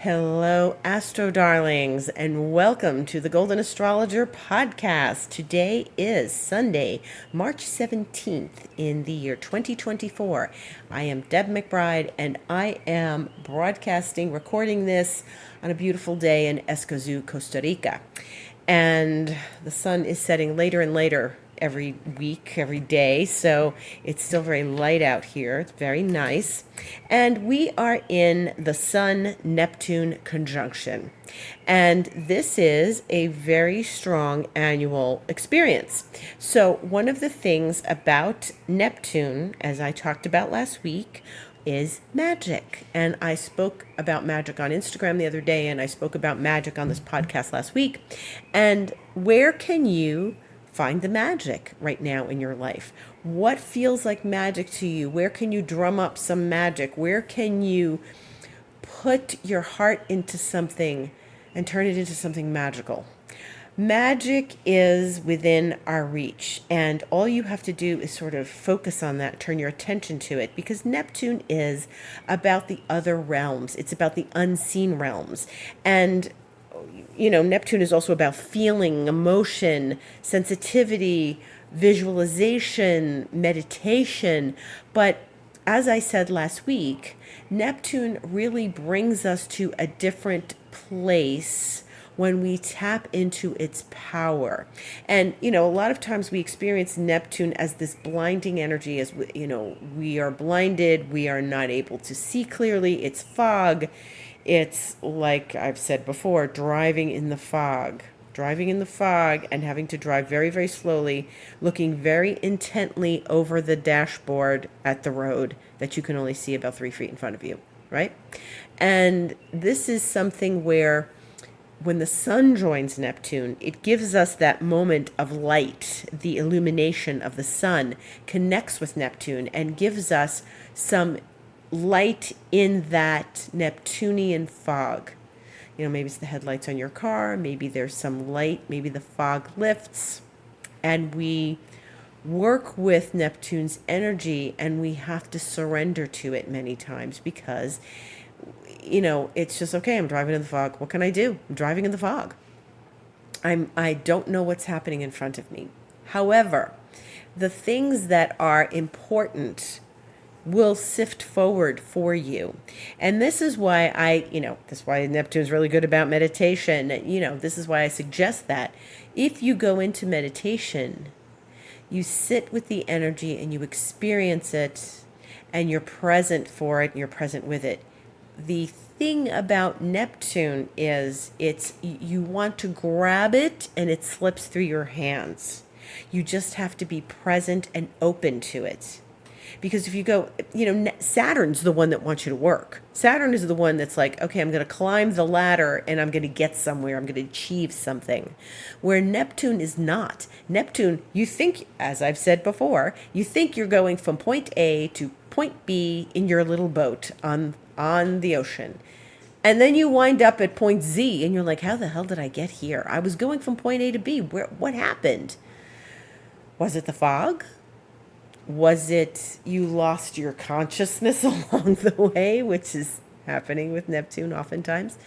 Hello, Astro Darlings, and welcome to the Golden Astrologer Podcast. Today is Sunday, March 17th in the year 2024. I am Deb McBride, and I am recording this on a beautiful day in Escazú, Costa Rica. And the sun is setting later and later every week, every day, so it's still very light out here. It's very nice. And we are in the Sun-Neptune conjunction. And this is a very strong annual experience. So one of the things about Neptune, as I talked about last week, is magic. And I spoke about magic on Instagram the other day, and I spoke about magic on this podcast last week. And where can you find the magic right now in your life? What feels like magic to you? Where can you drum up some magic? Where can you put your heart into something and turn it into something magical? Magic is within our reach, and all you have to do is sort of focus on that, turn your attention to it, because Neptune is about the other realms. It's about the unseen realms. And Neptune is also about feeling, emotion, sensitivity, visualization, meditation. But as I said last week, Neptune really brings us to a different place when we tap into its power. And, a lot of times we experience Neptune as this blinding energy, as we are blinded, we are not able to see clearly, it's fog. It's like I've said before, driving in the fog and having to drive very, very slowly, looking very intently over the dashboard at the road that you can only see about 3 feet in front of you, right? And this is something where when the sun joins Neptune, it gives us that moment of light. The illumination of the sun connects with Neptune and gives us some light in that Neptunian fog. Maybe it's the headlights on your car, maybe there's some light, maybe the fog lifts, and we work with Neptune's energy, and we have to surrender to it many times because, it's just, okay, I'm driving in the fog. What can I do? I'm driving in the fog. I don't know what's happening in front of me. However, the things that are important will sift forward for you. And this is why that's why Neptune's really good about meditation. This is why I suggest that if you go into meditation, you sit with the energy and you experience it and you're present for it and you're present with it. The thing about Neptune is you want to grab it and it slips through your hands. You just have to be present and open to it. Because if you go, Saturn's the one that wants you to work. Saturn is the one that's like, okay, I'm going to climb the ladder and I'm going to get somewhere. I'm going to achieve something. Where Neptune is not. Neptune, you think, as I've said before, you think you're going from point A to point B in your little boat on the ocean. And then you wind up at point Z and you're like, how the hell did I get here? I was going from point A to B. What happened? Was it the fog? Was it you lost your consciousness along the way, which is happening with Neptune oftentimes?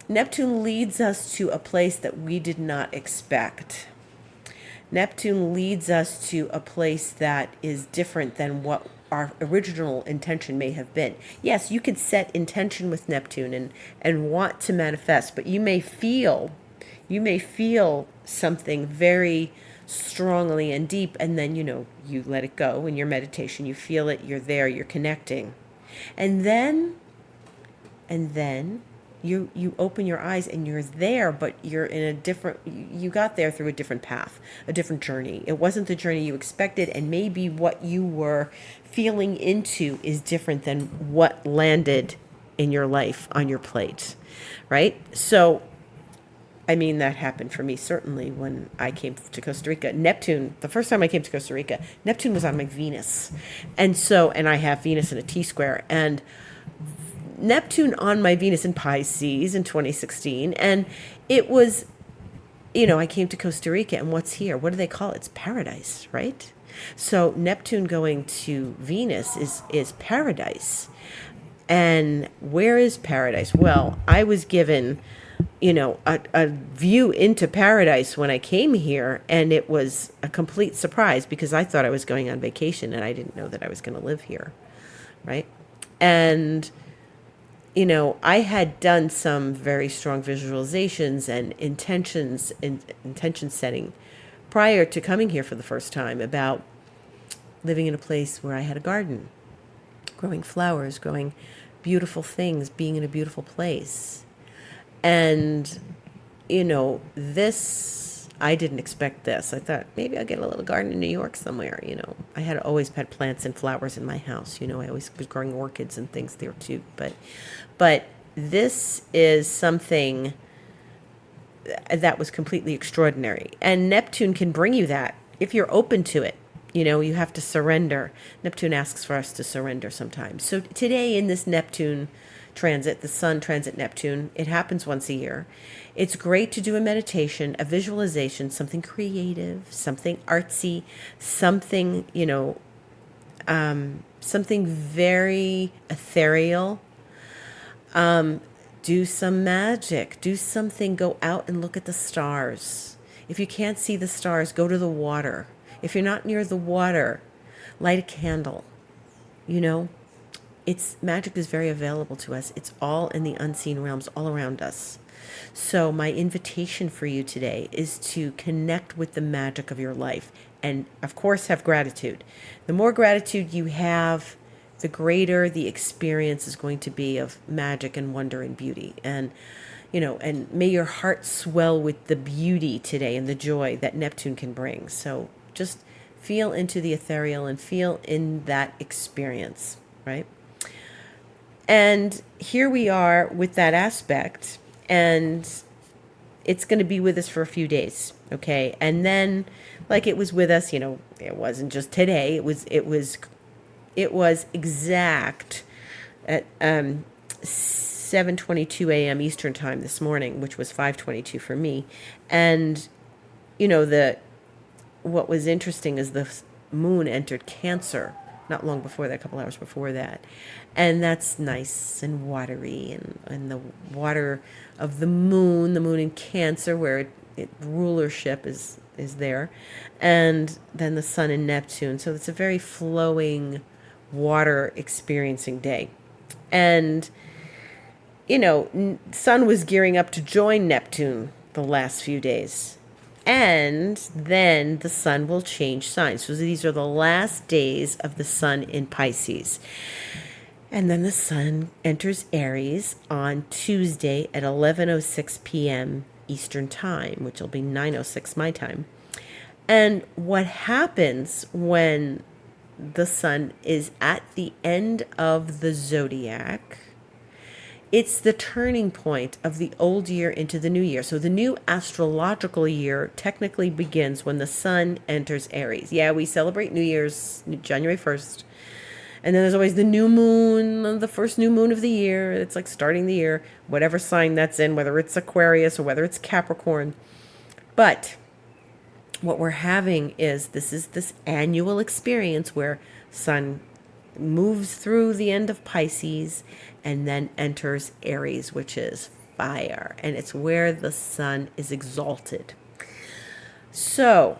Neptune leads us to a place that we did not expect. Neptune leads us to a place that is different than what our original intention may have been. Yes, you could set intention with Neptune and want to manifest, but you may feel something very strongly and deep, and then you let it go in your meditation. You feel it, you're there, you're connecting, and then you open your eyes and you're there, but you're in a different, you got there through a different path, a different journey. It wasn't the journey you expected, and maybe what you were feeling into is different than what landed in your life on your plate, right? So that happened for me, certainly, when I came to Costa Rica. Neptune, the first time I came to Costa Rica, Neptune was on my Venus. And I have Venus in a T-square. And Neptune on my Venus in Pisces in 2016. And it was, I came to Costa Rica, and what's here? What do they call it? It's paradise, right? So Neptune going to Venus is paradise. And where is paradise? Well, I was given, a view into paradise when I came here, and it was a complete surprise because I thought I was going on vacation and I didn't know that I was going to live here, right? And I had done some very strong visualizations and intention setting prior to coming here for the first time about living in a place where I had a garden, growing flowers, growing beautiful things, being in a beautiful place. And, I didn't expect this. I thought maybe I'll get a little garden in New York somewhere, I had always had plants and flowers in my house, I always was growing orchids and things there too. But this is something that was completely extraordinary. And Neptune can bring you that if you're open to it. You have to surrender. Neptune asks for us to surrender sometimes. So today in this Neptune transit, the Sun transit Neptune, it happens once a year. It's great to do a meditation, a visualization, something creative, something artsy, something, something very ethereal. Do some magic, do something, go out and look at the stars. If you can't see the stars, go to the water. If you're not near the water, light a candle. Magic is very available to us. It's all in the unseen realms all around us. So my invitation for you today is to connect with the magic of your life and, of course, have gratitude. The more gratitude you have, the greater the experience is going to be of magic and wonder and beauty. And, and may your heart swell with the beauty today and the joy that Neptune can bring. So just feel into the ethereal and feel in that experience, right? And here we are with that aspect, and it's going to be with us for a few days, okay? And then, like it was with us, it wasn't just today. It was exact at 7:22 a.m. Eastern time this morning, which was 5:22 for me. And what was interesting is the moon entered Cancer not long before that, a couple hours before that. And that's nice and watery, and the water of the moon in Cancer, where rulership is there, and then the Sun in Neptune. So it's a very flowing, water experiencing day. And, Sun was gearing up to join Neptune the last few days. And then the Sun will change signs. So these are the last days of the Sun in Pisces. And then the Sun enters Aries on Tuesday at 11:06 p.m. Eastern Time, which will be 9:06 my time. And what happens when the Sun is at the end of the zodiac? It's the turning point of the old year into the new year. So the new astrological year technically begins when the Sun enters Aries. Yeah, we celebrate New Year's January 1st. And then there's always the new moon, the first new moon of the year. It's like starting the year, whatever sign that's in, whether it's Aquarius or whether it's Capricorn. But what we're having is this annual experience where Sun moves through the end of Pisces and then enters Aries, which is fire. And it's where the Sun is exalted. So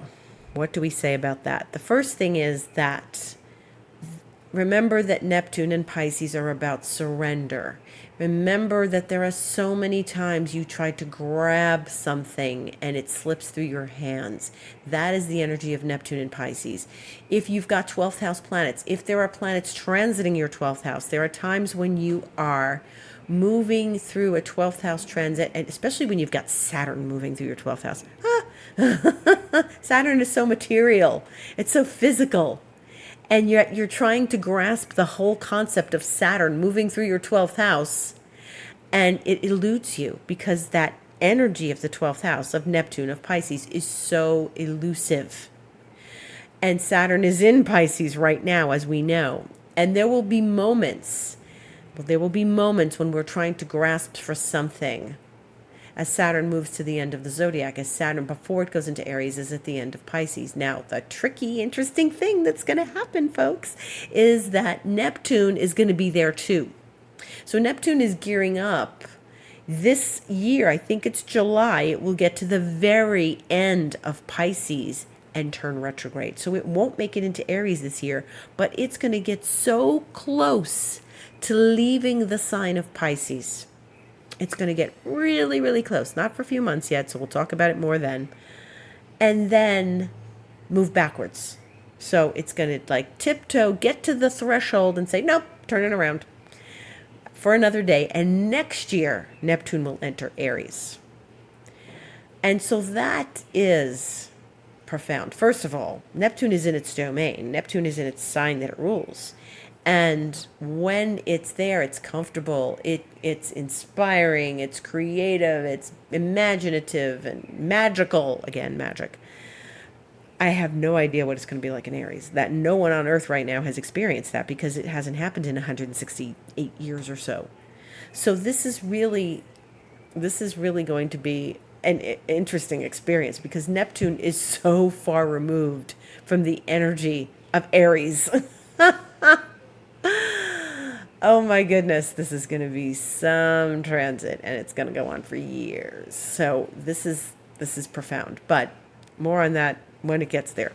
what do we say about that? The first thing is that remember that Neptune and Pisces are about surrender. Remember that there are so many times you try to grab something and it slips through your hands. That is the energy of Neptune and Pisces. If you've got 12th house planets, if there are planets transiting your 12th house, there are times when you are moving through a 12th house transit, and especially when you've got Saturn moving through your 12th house. Saturn is so material. It's so physical. And you're trying to grasp the whole concept of Saturn moving through your 12th house, and it eludes you because that energy of the 12th house of Neptune, of Pisces, is so elusive. And Saturn is in Pisces right now, as we know. And there will be moments when we're trying to grasp for something as Saturn moves to the end of the zodiac, as Saturn, before it goes into Aries, is at the end of Pisces. Now, the tricky, interesting thing that's going to happen, folks, is that Neptune is going to be there too. So Neptune is gearing up. This year, I think it's July, it will get to the very end of Pisces and turn retrograde. So it won't make it into Aries this year, but it's going to get so close to leaving the sign of Pisces. It's going to get really, really close. Not for a few months yet, so we'll talk about it more then. And then move backwards. So it's going to like tiptoe, get to the threshold and say, nope, turn it around for another day. And next year, Neptune will enter Aries. And so that is profound. First of all, Neptune is in its domain. Neptune is in its sign that it rules. And when it's there, it's comfortable, it's inspiring, it's creative, it's imaginative and magical. Again, magic. I have no idea what it's going to be like in Aries. That no one on Earth right now has experienced that because it hasn't happened in 168 years or so. So this is really going to be an interesting experience because Neptune is so far removed from the energy of Aries. Oh my goodness, this is going to be some transit and it's going to go on for years. So this is profound, but more on that when it gets there.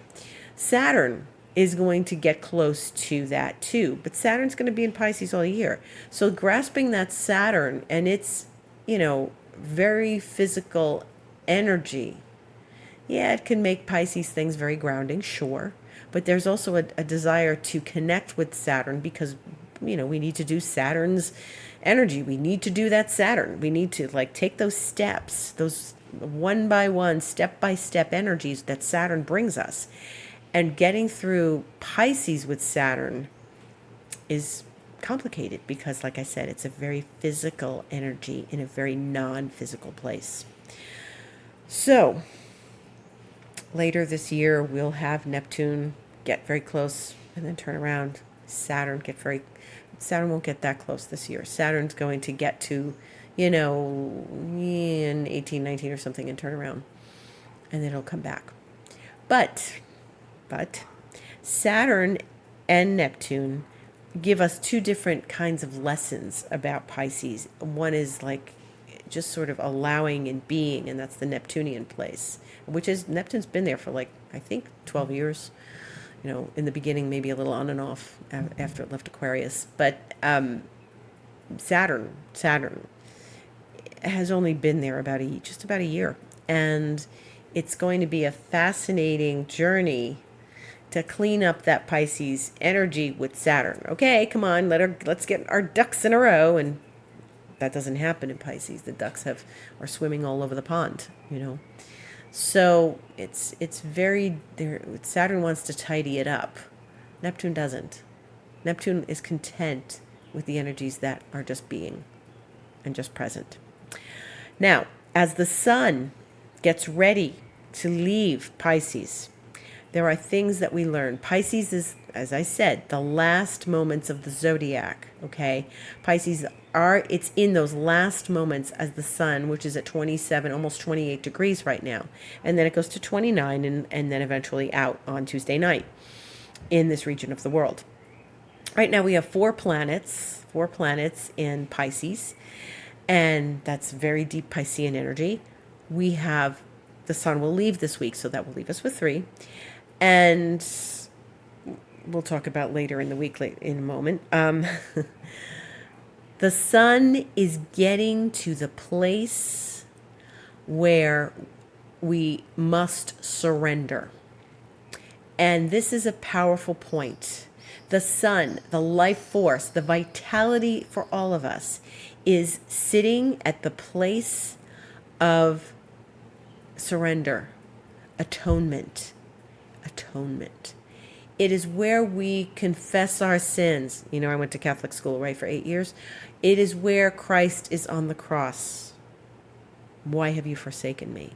Saturn is going to get close to that too, but Saturn's going to be in Pisces all year. So grasping that Saturn and its, very physical energy, yeah, it can make Pisces things very grounding, sure. But there's also a desire to connect with Saturn because, we need to do Saturn's energy. We need to do that Saturn. We need to take those steps, those one by one, step by step energies that Saturn brings us. And getting through Pisces with Saturn is complicated because, like I said, it's a very physical energy in a very non-physical place. So later this year, we'll have Neptune get very close and then turn around. Saturn won't get that close this year. Saturn's going to get to, in 1819 or something and turn around. And then it'll come back. But Saturn and Neptune give us two different kinds of lessons about Pisces. One is just sort of allowing and being, and that's the Neptunian place, which is Neptune's been there for I think 12 years. In the beginning, maybe a little on and off after it left Aquarius. But Saturn has only been there just about a year. And it's going to be a fascinating journey to clean up that Pisces energy with Saturn. Okay, come on, let's get our ducks in a row. And that doesn't happen in Pisces. The ducks are swimming all over the pond, So it's very there. Saturn wants to tidy it up. Neptune doesn't. Neptune is content with the energies that are just being and just present. Now, as the sun gets ready to leave Pisces, there are things that we learn. Pisces is, as I said, the last moments of the zodiac, okay? Pisces it's in those last moments as the sun, which is at 27, almost 28 degrees right now. And then it goes to 29 and then eventually out on Tuesday night in this region of the world. Right now we have four planets in Pisces, and that's very deep Piscean energy. We have the sun will leave this week, so that will leave us with 3. And we'll talk about later in the week in a moment. The sun is getting to the place where we must surrender. And this is a powerful point. The sun, the life force, the vitality for all of us is sitting at the place of surrender, atonement. It is where we confess our sins. I went to Catholic school, right, for 8 years. It is where Christ is on the cross. Why have you forsaken me?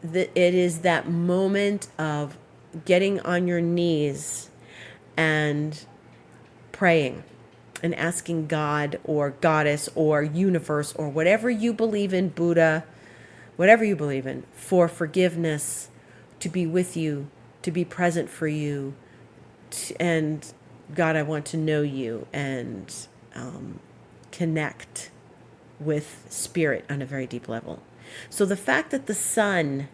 It is that moment of getting on your knees and praying and asking God or Goddess or universe or whatever you believe in, Buddha, whatever you believe in, for forgiveness, to be with you, to be present for you, and God, I want to know you, and connect with spirit on a very deep level. So the fact that the sun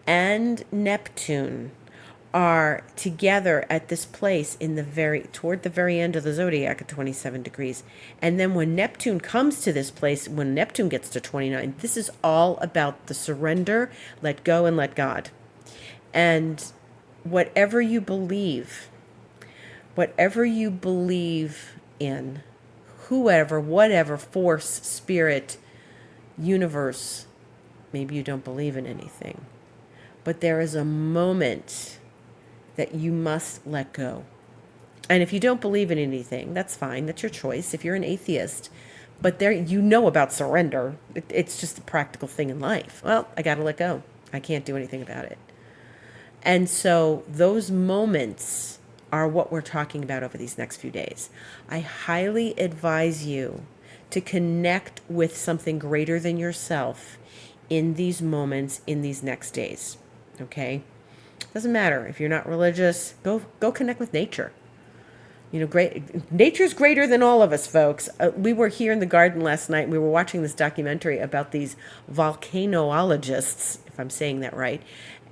and Neptune are together at this place in toward the very end of the zodiac at 27 degrees. And then when Neptune comes to this place, when Neptune gets to 29, this is all about the surrender, let go and let God. And whatever you believe in, whoever, whatever force, spirit, universe, maybe you don't believe in anything, but there is a moment that you must let go. And if you don't believe in anything, that's fine. That's your choice. If you're an atheist, but there, about surrender. It's just a practical thing in life. Well, I got to let go. I can't do anything about it. And so those moments are what we're talking about over these next few days. I highly advise you to connect with something greater than yourself in these moments, in these next days. Okay? Doesn't matter if you're not religious. Go connect with nature. Nature's greater than all of us, folks. We were here in the garden last night. We were watching this documentary about these volcanologists, if I'm saying that right,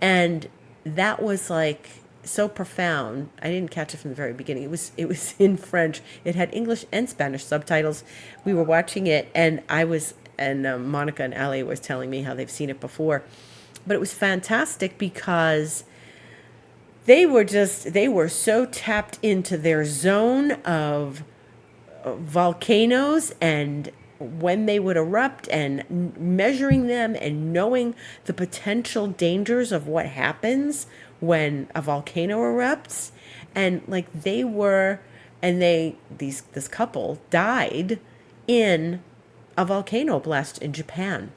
and that was like so profound. I didn't catch it from the very beginning. It was in French. It had English and Spanish subtitles. We were watching it, and Monica and Ali was telling me how they've seen it before, but it was fantastic because they were so tapped into their zone of volcanoes and when they would erupt and measuring them and knowing the potential dangers of what happens when a volcano erupts. And like this couple died in a volcano blast in Japan.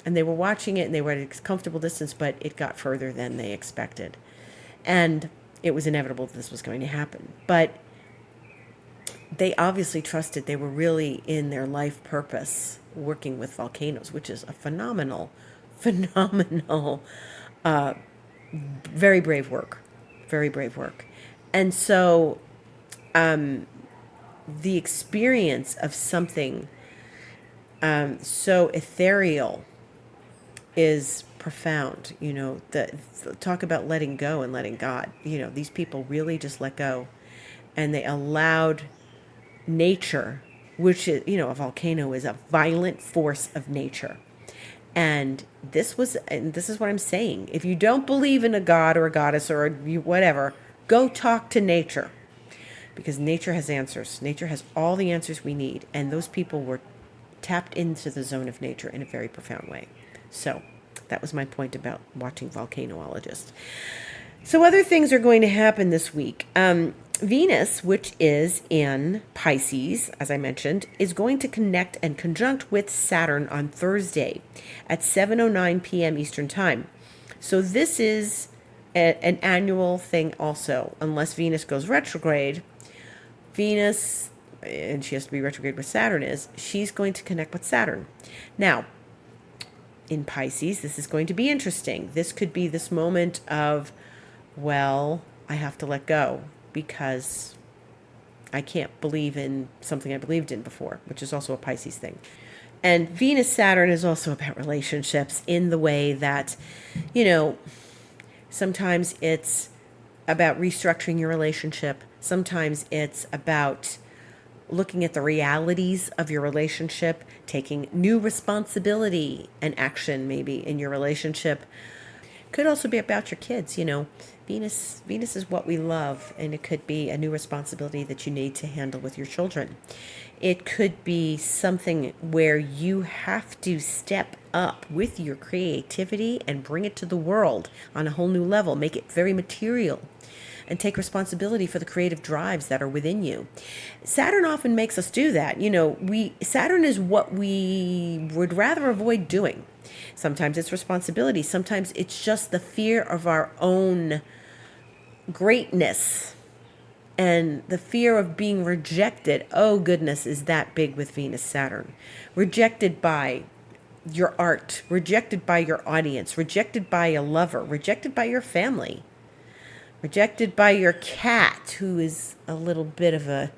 And they were watching it and they were at a comfortable distance, but it got further than they expected. And it was inevitable that this was going to happen. But they obviously trusted they were really in their life purpose working with volcanoes, which is a phenomenal, very brave work. Very brave work. And so the experience of something so ethereal is profound. Talk about letting go and letting God. These people really just let go, and they allowed nature, which is, a volcano is a violent force of nature. And this is what I'm saying. If you don't believe in a god or a goddess or whatever, go talk to nature, because nature has answers. Nature has all the answers we need, and those people were tapped into the zone of nature in a very profound way. So that was my point about watching volcanologists. So other things are going to happen this week. Venus, which is in Pisces, as I mentioned, is going to connect and conjunct with Saturn on Thursday at 7:09 p.m. Eastern Time. So this is an annual thing also, unless Venus goes retrograde. Venus, and she has to be retrograde with Saturn, she's going to connect with Saturn. Now, in Pisces, this is going to be interesting. This could be this moment of, well, I have to let go because I can't believe in something I believed in before, which is also a Pisces thing. And Venus-Saturn is also about relationships in the way that, sometimes it's about restructuring your relationship. Sometimes it's about looking at the realities of your relationship, taking new responsibility and action maybe in your relationship. Could also be about your kids. Venus is what we love, and it could be a new responsibility that you need to handle with your children. It could be something where you have to step up with your creativity and bring it to the world on a whole new level, make it very material, and take responsibility for the creative drives that are within you. Saturn often makes us do that. Saturn is what we would rather avoid doing. Sometimes it's responsibility. Sometimes it's just the fear of our own greatness and the fear of being rejected. Oh, goodness, is that big with Venus-Saturn. Rejected by your art, rejected by your audience, rejected by a lover, rejected by your family, rejected by your cat, who is a little bit of a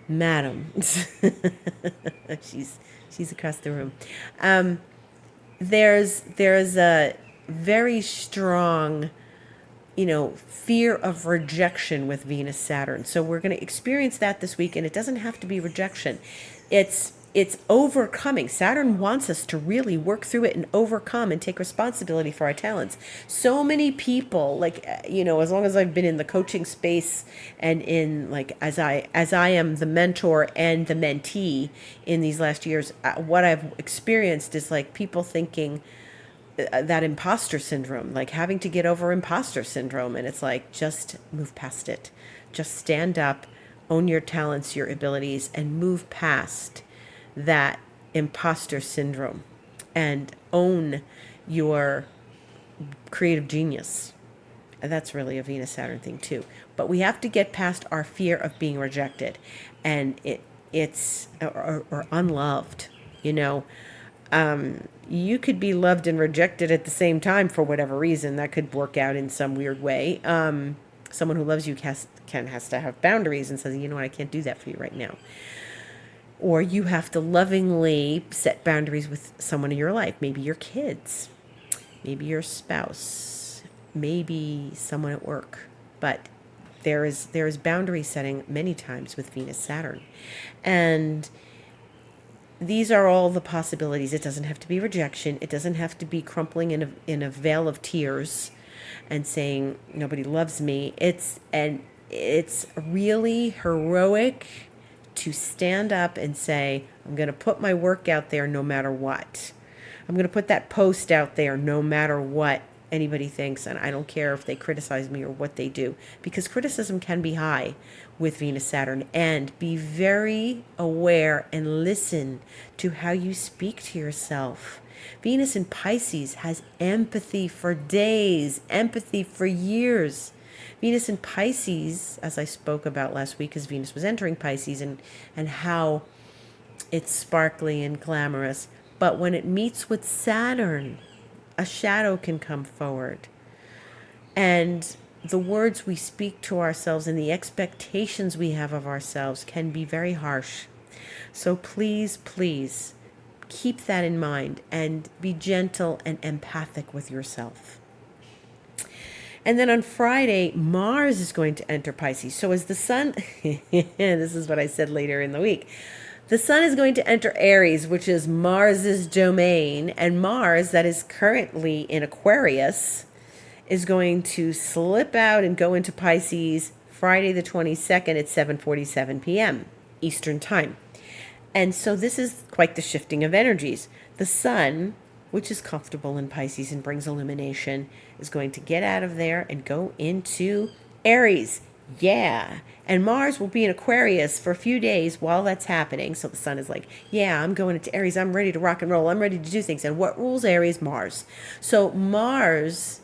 Madam. she's across the room. Um, there's a very strong, fear of rejection with Venus Saturn. So we're going to experience that this week, and it doesn't have to be rejection. It's overcoming. Saturn wants us to really work through it and overcome and take responsibility for our talents. So many people, as long as I've been in the coaching space and in as I am the mentor and the mentee in these last years, what I've experienced is people thinking that imposter syndrome, having to get over imposter syndrome. And it's just move past it. Just stand up, own your talents, your abilities, and move past that imposter syndrome and own your creative genius. And that's really a Venus Saturn thing too. But we have to get past our fear of being rejected and it's or unloved, you could be loved and rejected at the same time for whatever reason. That could work out in some weird way. Someone who loves you has to have boundaries and says, I can't do that for you right now. Or you have to lovingly set boundaries with someone in your life. Maybe your kids, maybe your spouse, maybe someone at work. But there is boundary setting many times with Venus Saturn. And these are all the possibilities. It doesn't have to be rejection. It doesn't have to be crumpling in a veil of tears and saying nobody loves me. It's really heroic to stand up and say, I'm going to put my work out there no matter what. I'm going to put that post out there no matter what anybody thinks, and I don't care if they criticize me or what they do, because criticism can be high with Venus Saturn. And be very aware and listen to how you speak to yourself. Venus in Pisces has empathy for days, empathy for years. Venus in Pisces, as I spoke about last week, as Venus was entering Pisces, and how it's sparkly and glamorous. But when it meets with Saturn, a shadow can come forward. And the words we speak to ourselves and the expectations we have of ourselves can be very harsh. So please, please keep that in mind and be gentle and empathic with yourself. And then on Friday, Mars is going to enter Pisces. So as the sun, this is what I said later in the week, the sun is going to enter Aries, which is Mars's domain. And Mars, that is currently in Aquarius, is going to slip out and go into Pisces Friday the 22nd at 7:47 p.m. Eastern Time. And so this is quite the shifting of energies. The sun, which is comfortable in Pisces and brings illumination, is going to get out of there and go into Aries. Yeah. And Mars will be in Aquarius for a few days while that's happening. So the sun is I'm going into Aries. I'm ready to rock and roll. I'm ready to do things. And what rules Aries? Mars. So Mars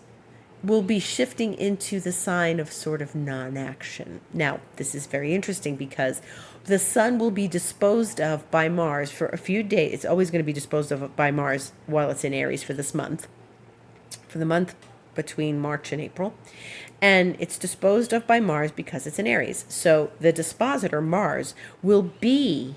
will be shifting into the sign of sort of non-action. Now, this is very interesting because the sun will be disposed of by Mars for a few days. It's always going to be disposed of by Mars while it's in Aries for this month, for the month between March and April. And it's disposed of by Mars because it's in Aries. So the dispositor, Mars, will be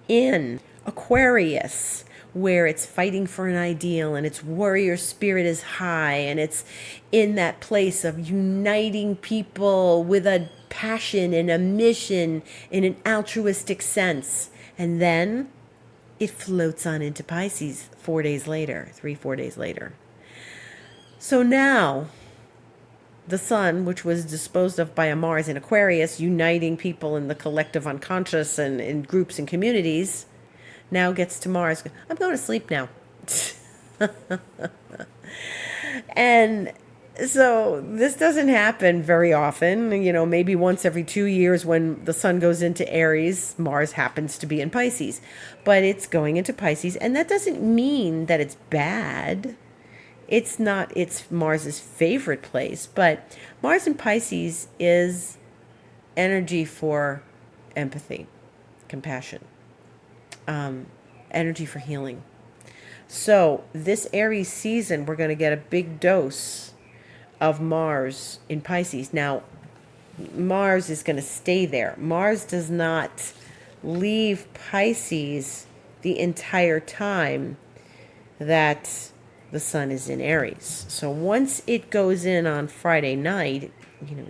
in Aquarius, where it's fighting for an ideal and its warrior spirit is high, and it's in that place of uniting people with a passion and a mission in an altruistic sense. And then it floats on into Pisces 4 days later, 3-4 days later. So now the sun, which was disposed of by a Mars in Aquarius, uniting people in the collective unconscious and in groups and communities, now gets to Mars. I'm going to sleep now. And so this doesn't happen very often. Maybe once every 2 years when the sun goes into Aries, Mars happens to be in Pisces. But it's going into Pisces, and that doesn't mean that it's bad. It's not, it's Mars's favorite place. But Mars in Pisces is energy for empathy, compassion. Energy for healing. So this Aries season, we're going to get a big dose of Mars in Pisces. Now, Mars is going to stay there. Mars does not leave Pisces the entire time that the sun is in Aries. So once it goes in on Friday night,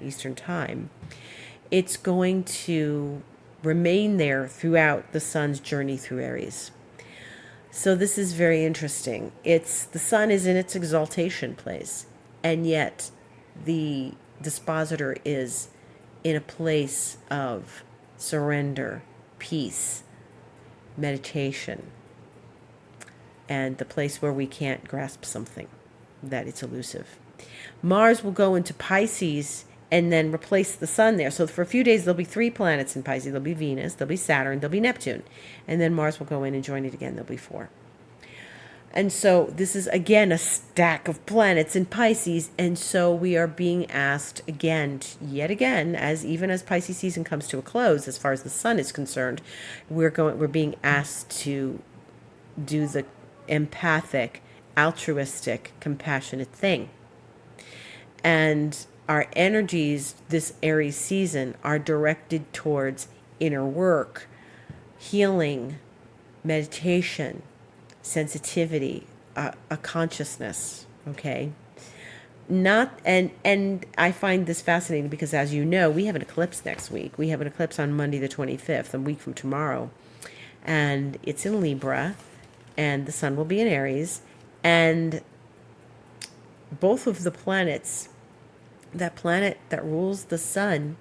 Eastern time, it's going to remain there throughout the sun's journey through Aries. So this is very interesting. The sun is in its exaltation place, and yet the dispositor is in a place of surrender, peace, meditation, and the place where we can't grasp something, that it's elusive. Mars will go into Pisces and then replace the sun there. So for a few days, there'll be 3 planets in Pisces. There'll be Venus, there'll be Saturn, there'll be Neptune. And then Mars will go in and join it again. There'll be 4. And so this is, again, a stack of planets in Pisces. And so we are being asked again, yet again, even as Pisces season comes to a close, as far as the sun is concerned, we're being asked to do the empathic, altruistic, compassionate thing. And our energies this Aries season are directed towards inner work, healing, meditation, sensitivity, a consciousness, okay? And I find this fascinating because, as you know, we have an eclipse next week. We have an eclipse on Monday the 25th, a week from tomorrow. And it's in Libra, and the sun will be in Aries. And both of the planets, that planet that rules the sun,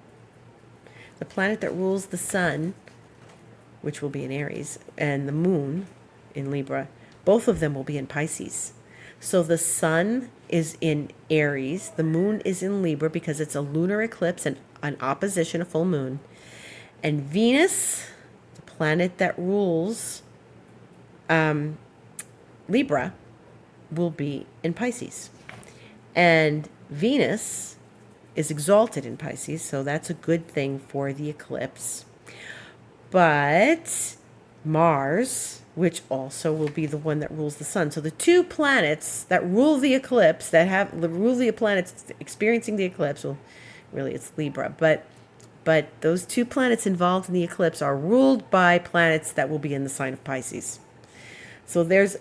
which will be in Aries, and the moon in Libra, both of them will be in Pisces. So the sun is in Aries, the moon is in Libra because it's a lunar eclipse and an opposition, a full moon. And Venus, the planet that rules Libra, will be in Pisces. And Venus is exalted in Pisces, so that's a good thing for the eclipse. But Mars, which also will be the one that rules the sun. So the 2 planets that rule the eclipse, rule the planets experiencing the eclipse, well, really it's Libra, but those 2 planets involved in the eclipse are ruled by planets that will be in the sign of Pisces. So this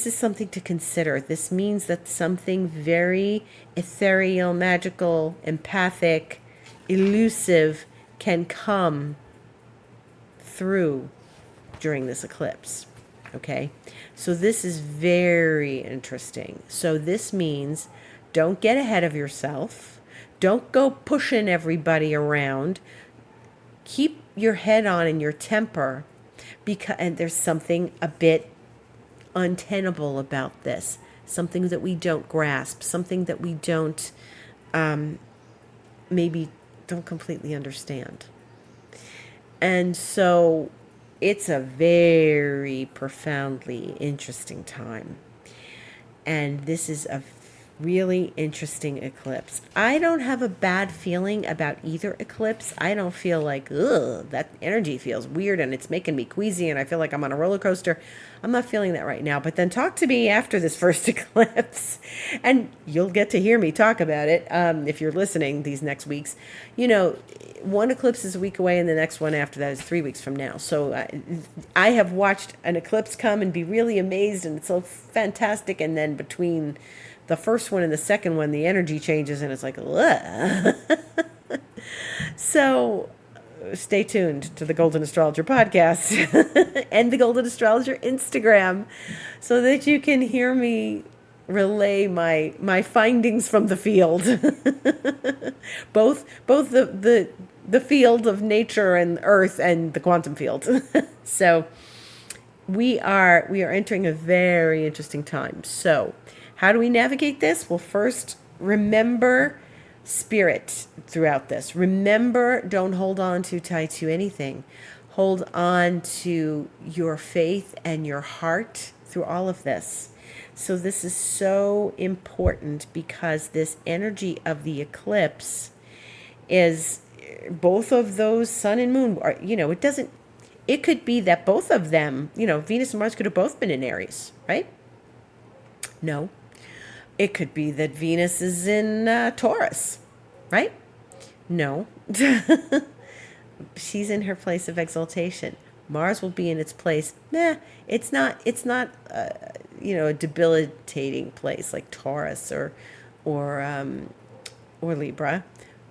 is something to consider. This means that something very ethereal, magical, empathic, elusive can come through during this eclipse. Okay? So this is very interesting. So this means don't get ahead of yourself. Don't go pushing everybody around. Keep your head on and your temper, and there's something a bit untenable about this, something that we don't grasp, something that we don't maybe don't completely understand. And so it's a very profoundly interesting time. And this is a really interesting eclipse. I don't have a bad feeling about either eclipse. I don't feel like, that energy feels weird and it's making me queasy and I feel like I'm on a roller coaster. I'm not feeling that right now. But then talk to me after this first eclipse and you'll get to hear me talk about it if you're listening these next weeks. One eclipse is a week away and the next one after that is 3 weeks from now. So I have watched an eclipse come and be really amazed and it's so fantastic. And then between the first one and the second one, the energy changes and it's like, ugh. So stay tuned to the Golden Astrologer Podcast and the Golden Astrologer Instagram so that you can hear me relay my findings from the field. both the field of nature and earth and the quantum field. So we are entering a very interesting time. So how do we navigate this? Well, first, remember spirit throughout this. Remember, don't hold on too tight to anything. Hold on to your faith and your heart through all of this. So this is so important because this energy of the eclipse is both of those sun and moon are, it could be that both of them, Venus and Mars could have both been in Aries, right? No. It could be that Venus is in Taurus, right? No. She's in her place of exaltation. Mars will be in its place. It's not. A debilitating place like Taurus or or Libra,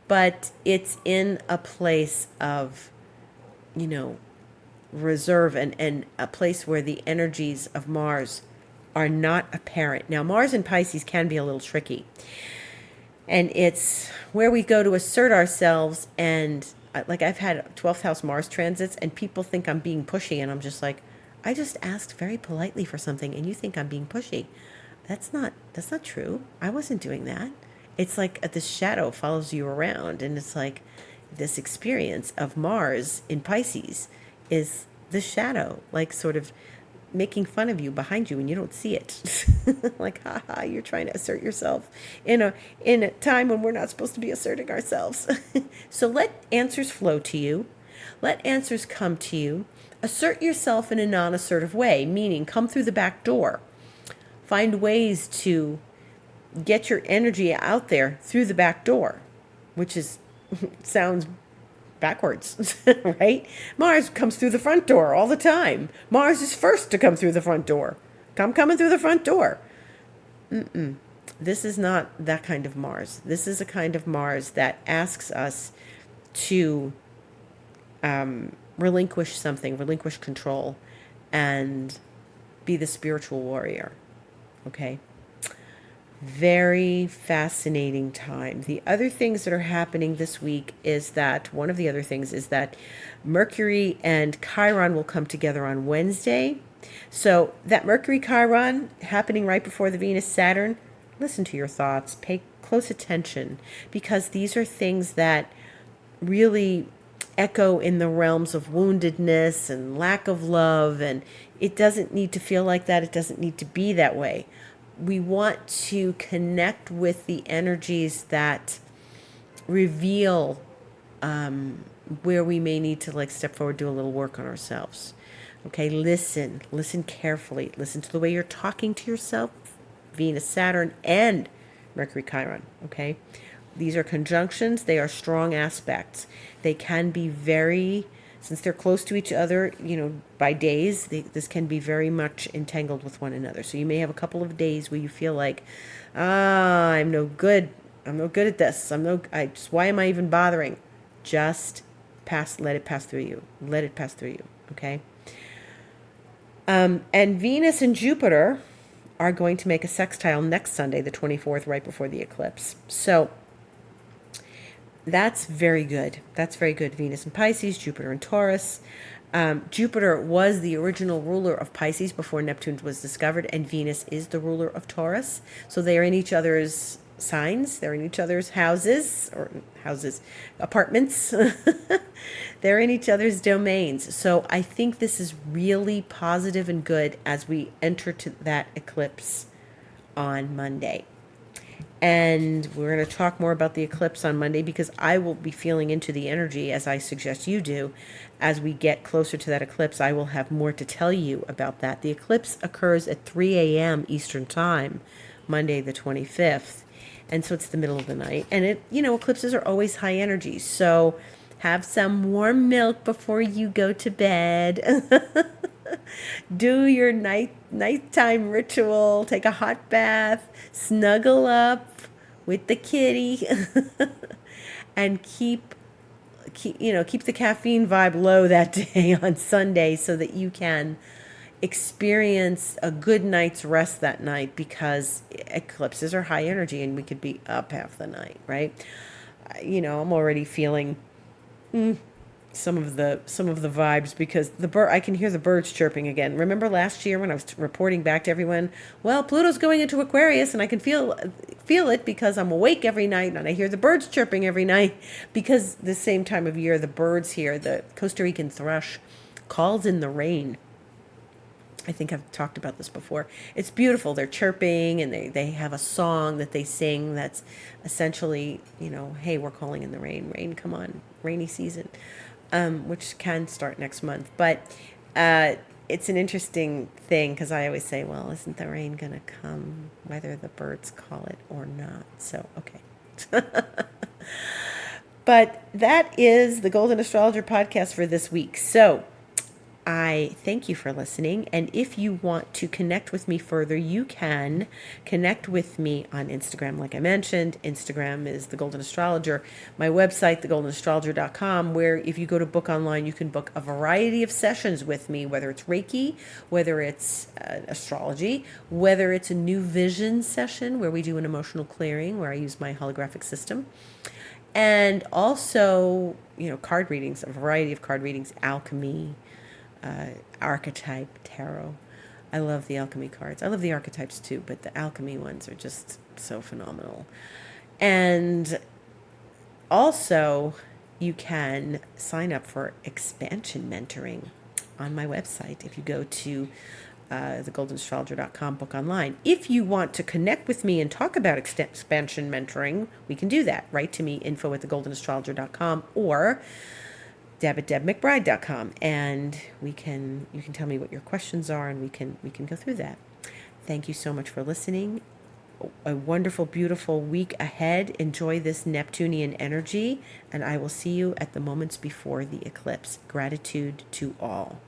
but it's in a place of, you know, reserve and a place where the energies of Mars are not apparent. Now, Mars in Pisces can be a little tricky, and it's where we go to assert ourselves. And like, I've had 12th house Mars transits, and people think I'm being pushy, and I'm just like, I just asked very politely for something, and you think I'm being pushy. That's not true. I wasn't doing that. It's like this shadow follows you around, and it's like this experience of Mars in Pisces is the shadow, like sort of making fun of you behind you, and you don't see it. Like, haha, you're trying to assert yourself in a time when we're not supposed to be asserting ourselves. So let answers flow to you. Let answers come to you. Assert yourself in a non-assertive way, meaning come through the back door. Find ways to get your energy out there through the back door, which is sounds backwards, right? Mars comes through the front door all the time. Mars is first to come through the front door. Coming through the front door. This is not that kind of Mars. This is a kind of Mars that asks us to relinquish something, relinquish control, and be the spiritual warrior. Okay? Very fascinating time. The other things that are happening this week is that one of the other things is that Mercury and Chiron will come together on Wednesday. So that Mercury Chiron happening right before the Venus Saturn, listen to your thoughts, pay close attention, because these are things that really echo in the realms of woundedness and lack of love, and it doesn't need to feel like that. It doesn't need to be that way. We want to connect with the energies that reveal where we may need to like step forward, do a little work on ourselves. Okay, listen carefully. Listen to the way you're talking to yourself, Venus, Saturn, and Mercury, Chiron. Okay, these are conjunctions. They are strong aspects. They can be very, since they're close to each other, by days, this can be very much entangled with one another. So you may have a couple of days where you feel like, I'm no good. I'm no good at this. Why am I even bothering? Just let it pass through you. Let it pass through you. Okay. And Venus and Jupiter are going to make a sextile next Sunday, the 24th, right before the eclipse. So that's very good. That's very good. Venus in Pisces, Jupiter in Taurus. Jupiter was the original ruler of Pisces before Neptune was discovered, and Venus is the ruler of Taurus. So they are in each other's signs. They're in each other's apartments. They're in each other's domains. So I think this is really positive and good as we enter to that eclipse on Monday. And we're going to talk more about the eclipse on Monday, because I will be feeling into the energy, as I suggest you do. As we get closer to that eclipse, I will have more to tell you about that. The eclipse occurs at 3 a.m. Eastern Time, Monday the 25th. And so it's the middle of the night. And eclipses are always high energy. So have some warm milk before you go to bed. Do your nighttime ritual. Take a hot bath. Snuggle up with the kitty, and keep the caffeine vibe low that day on Sunday, so that you can experience a good night's rest that night, because eclipses are high energy and we could be up half the night, right? I'm already feeling some of the vibes, because I can hear the birds chirping again. Remember last year when I was reporting back to everyone, well, Pluto's going into Aquarius, and I can feel it because I'm awake every night and I hear the birds chirping every night, because the same time of year the birds here, the Costa Rican thrush, calls in the rain. I think I've talked about this before. It's beautiful. They're chirping, and they have a song that they sing that's essentially, hey, we're calling in the rain. Rain, come on, rainy season, which can start next month. But it's an interesting thing, because I always say, well, isn't the rain going to come whether the birds call it or not? So, okay. But that is the Golden Astrologer Podcast for this week. So I thank you for listening. And if you want to connect with me further, you can connect with me on Instagram. Like I mentioned, Instagram is The Golden Astrologer. My website, thegoldenastrologer.com, where if you go to book online, you can book a variety of sessions with me, whether it's Reiki, whether it's astrology, whether it's a new vision session where we do an emotional clearing, where I use my holographic system. And also, card readings, a variety of card readings, alchemy, archetype, tarot. I love the alchemy cards. I love the archetypes too, but the alchemy ones are just so phenomenal. And also, you can sign up for expansion mentoring on my website if you go to thegoldenastrologer.com, book online. If you want to connect with me and talk about expansion mentoring, we can do that. Write to me, info@thegoldenastrologer.com, or deb@debmcbride.com, and you can tell me what your questions are, and we can go through that. Thank you so much for listening. A wonderful, beautiful week ahead. Enjoy this Neptunian energy, and I will see you at the moments before the eclipse. Gratitude to all.